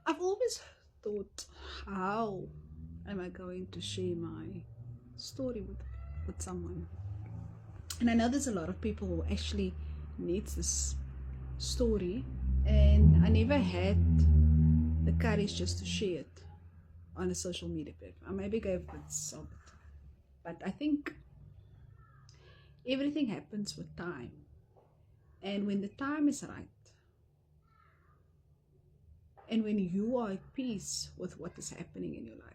I've always thought, how am I going to share my story with someone? And I know there's a lot of people who actually needs this story, and I never had the courage just to share it on a social media platform. I maybe gave bits of it, but I think everything happens with time, and when the time is right, and when you are at peace with what is happening in your life,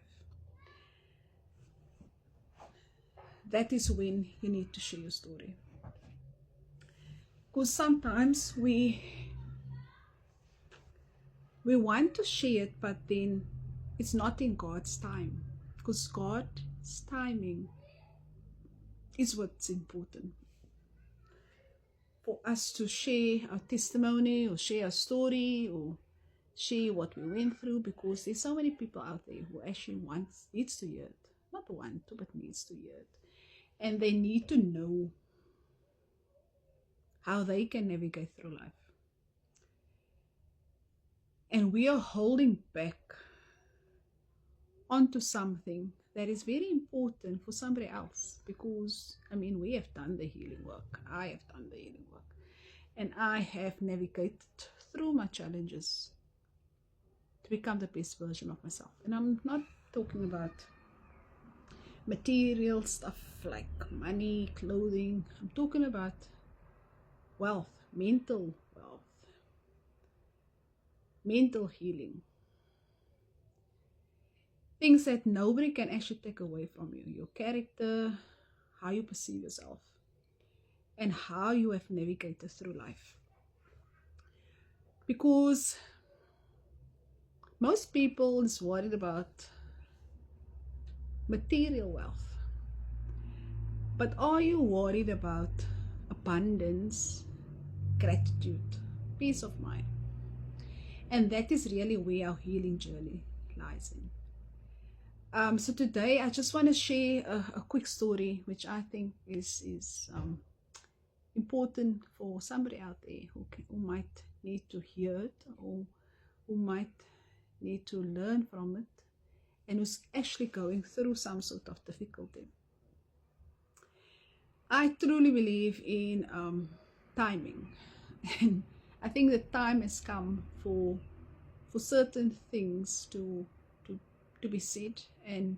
that is when you need to share your story. Because sometimes we want to share it, but then it's not in God's time, because God's timing is what's important. For us to share our testimony or share our story or share what we went through, because there's so many people out there who actually needs to hear it, not want to, but needs to hear it, and they need to know how they can navigate through life. And we are holding back onto something that is very important for somebody else, because I mean, we have done the healing work, I have done the healing work, and I have navigated through my challenges to become the best version of myself. And I'm not talking about material stuff like money, clothing. I'm talking about wealth, mental healing, things that nobody can actually take away from you. Your character, how you perceive yourself, and how you have navigated through life. Because most people is worried about material wealth, but are you worried about abundance, gratitude, peace of mind? And that is really where our healing journey lies in. So today I just want to share a quick story which I think is important for somebody out there who might need to hear it, or who might need to learn from it, and who's actually going through some sort of difficulty. I truly believe in timing, and I think the time has come for certain things to be said, and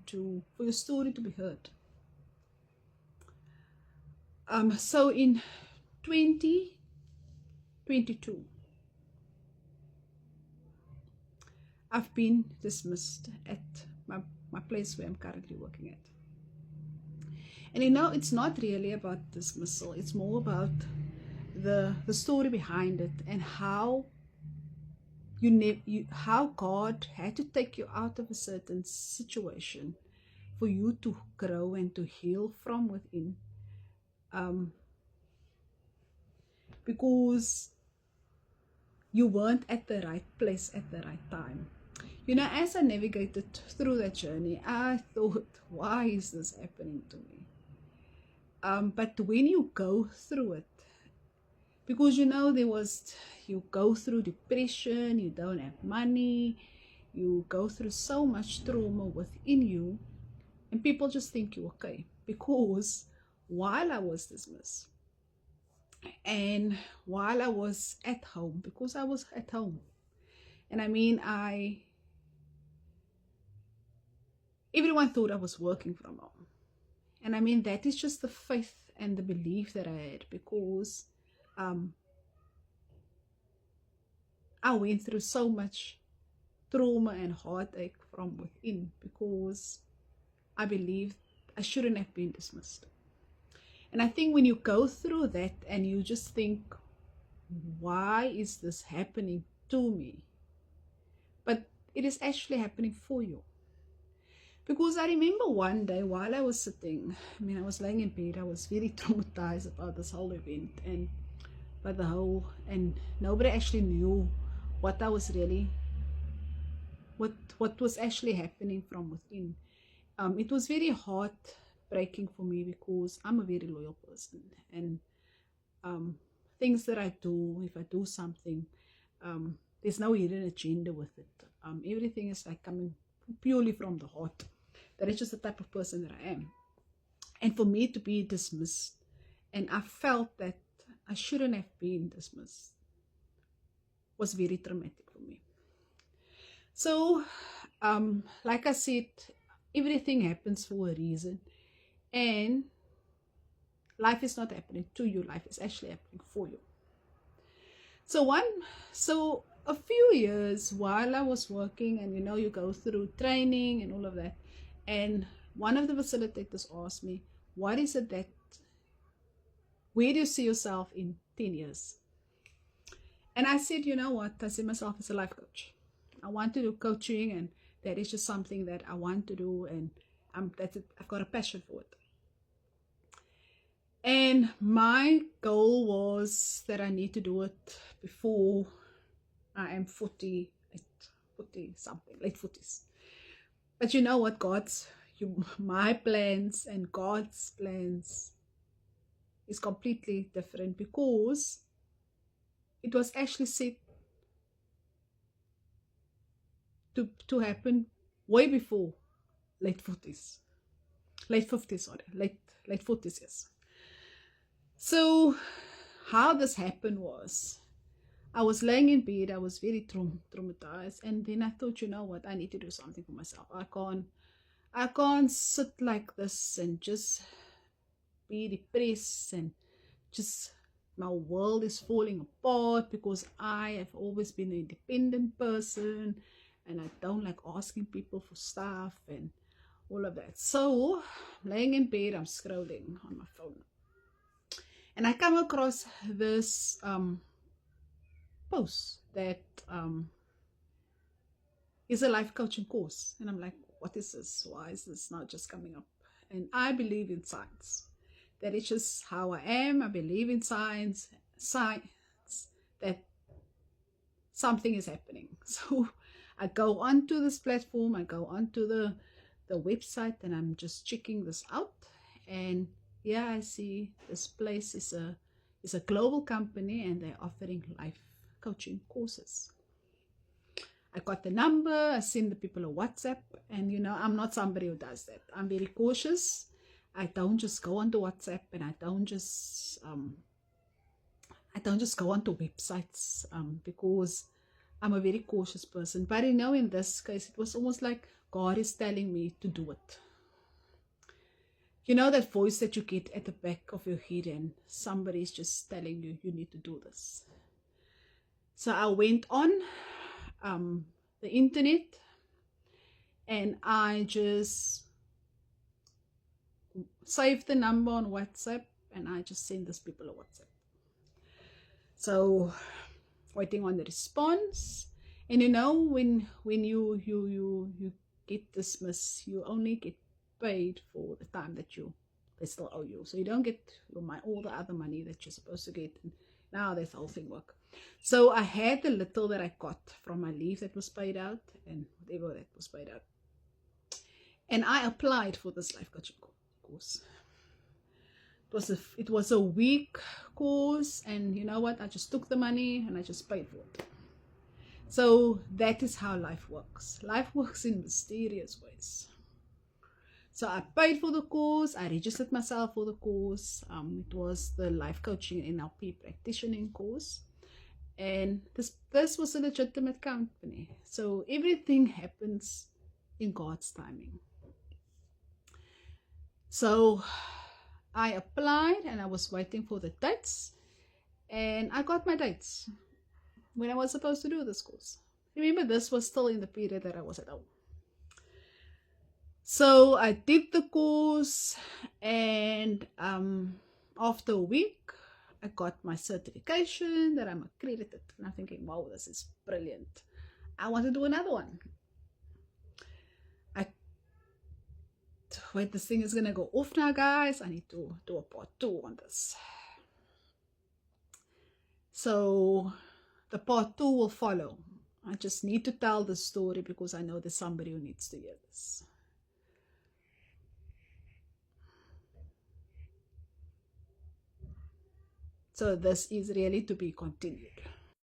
for your story to be heard. So in 2022, I've been dismissed at my place where I'm currently working at. And it's not really about dismissal, it's more about the story behind it, and how how God had to take you out of a certain situation for you to grow and to heal from within. Because you weren't at the right place at the right time. As I navigated through that journey, I thought, why is this happening to me? But when you go through it, because you go through depression, you don't have money, you go through so much trauma within you, and people just think you're okay. Because while I was dismissed, and while I was at home, because I was at home, and I mean, everyone thought I was working from home. And I mean, that is just the faith and the belief that I had, because I went through so much trauma and heartache from within, because I believed I shouldn't have been dismissed. And I think when you go through that and you just think, why is this happening to me? But it is actually happening for you. Because I remember one day while I was sitting, I was laying in bed, I was very traumatized about this whole event, and and nobody actually knew what I was really, what was actually happening from within. It was very heartbreaking for me, because I'm a very loyal person, and things that I do, if I do something, there's no hidden agenda with it. Everything is like coming purely from the heart. That is just the type of person that I am. And for me to be dismissed, and I felt that I shouldn't have been dismissed, was very traumatic for me. So, like I said, everything happens for a reason, and life is not happening to you, life is actually happening for you. So a few years while I was working, and you go through training and all of that, and one of the facilitators asked me, what is it that, where do you see yourself in 10 years? And I said, you know what, I see myself as a life coach. I want to do coaching, and that is just something that I want to do, and I've got a passion for it. And my goal was that I need to do it before I am 40 something, late 40s. But you know what, my plans and God's plans is completely different, because it was actually set to happen way before late 40s. Late 50s, sorry. Late 40s, yes. So how this happened was, I was laying in bed, I was very traumatized, and then I thought, you know what, I need to do something for myself. I can't sit like this and just be depressed, and just my world is falling apart, because I have always been an independent person, and I don't like asking people for stuff and all of that. So laying in bed, I'm scrolling on my phone, and I come across this post that is a life coaching course, and I'm like, what is this? Why is this not just coming up? And I believe in science. That is just how I am. I believe in science that something is happening. So I go onto this platform, I go onto the website, and I'm just checking this out. And yeah, I see this place is a global company, and they're offering life coaching courses. I got the number, I send the people a WhatsApp, and I'm not somebody who does that. I'm very cautious. I don't just go onto WhatsApp, and I don't just go onto websites, because I'm a very cautious person. But in this case, it was almost like God is telling me to do it. That voice that you get at the back of your head, and somebody's just telling you, you need to do this. So I went on the internet, and I just saved the number on WhatsApp, and I just send these people a WhatsApp. So waiting on the response, and when you get dismissed, you only get paid for the time that they still owe you. So you don't get all the other money that you're supposed to get. And now that's the whole thing work. So I had the little that I got from my leave that was paid out, and whatever that was paid out, and I applied for this life coaching course. It was a week course, and you know what, I just took the money and I just paid for it. So that is how life works. Life works in mysterious ways. So I paid for the course, I registered myself for the course. It was the life coaching NLP practitioning course, and this was a legitimate company. So everything happens in God's timing. So I applied, and I was waiting for the dates, and I got my dates when I was supposed to do this course. Remember, this was still in the period that I was at home. So I did the course, and after a week, I got my certification that I'm accredited. And I'm thinking, wow, this is brilliant. I want to do another one. Wait, this thing is gonna go off now, guys. I need to do a part 2 on this. So the part 2 will follow. I just need to tell the story, because I know there's somebody who needs to hear this. So this is really to be continued.